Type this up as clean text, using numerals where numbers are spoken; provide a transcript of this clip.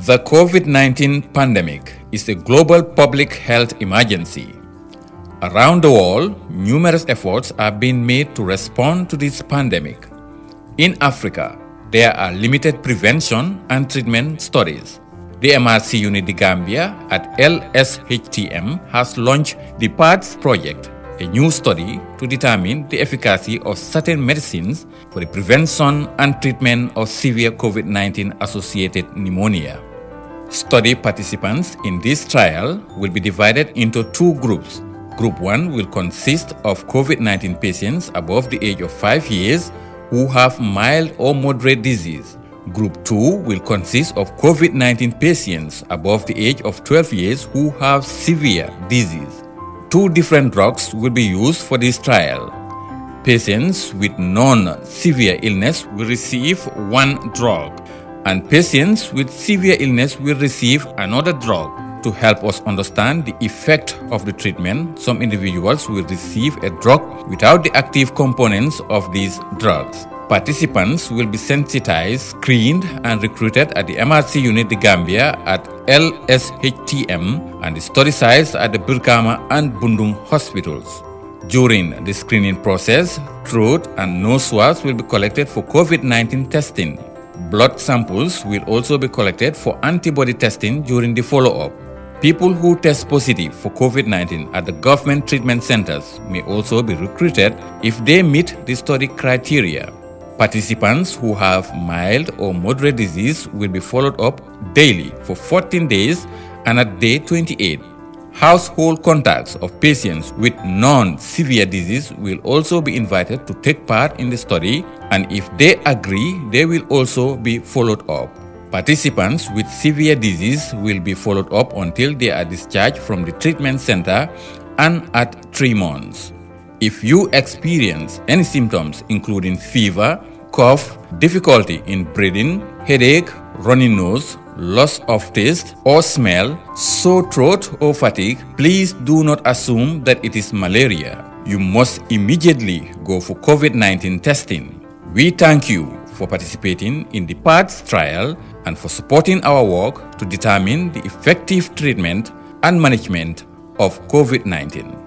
The COVID-19 pandemic is a global public health emergency. Around the world, numerous efforts are being made to respond to this pandemic. In Africa, there are limited prevention and treatment studies. The MRC unit The Gambia at LSHTM has launched the PaTS project, a new study to determine the efficacy of certain medicines for the prevention and treatment of severe COVID-19 associated pneumonia. Study participants in this trial will be divided into two groups. Group 1 will consist of COVID-19 patients above the age of 5 years who have mild or moderate disease. Group 2 will consist of COVID-19 patients above the age of 12 years who have severe disease. Two different drugs will be used for this trial. Patients with non-severe illness will receive one drug, and patients with severe illness will receive another drug. To help us understand the effect of the treatment, some individuals will receive a drug without the active components of these drugs. Participants will be sensitized, screened, and recruited at the MRC unit The Gambia at LSHTM and the study sites at the Brikama and Bundung hospitals. During the screening process, throat and nose swabs will be collected for COVID-19 testing. Blood samples will also be collected for antibody testing during the follow-up. People who test positive for COVID-19 at the government treatment centers may also be recruited if they meet the study criteria. Participants who have mild or moderate disease will be followed up daily for 14 days, and at day 28, household contacts of patients with non-severe disease will also be invited to take part in the study, and if they agree, they will also be followed up. Participants with severe disease will be followed up until they are discharged from the treatment center and at 3 months. If you experience any symptoms including fever, cough, difficulty in breathing, headache, runny nose, loss of taste or smell, sore throat or fatigue, please do not assume that it is malaria. You must immediately go for COVID-19 testing. We thank you for participating in the PaTS trial and for supporting our work to determine the effective treatment and management of COVID-19.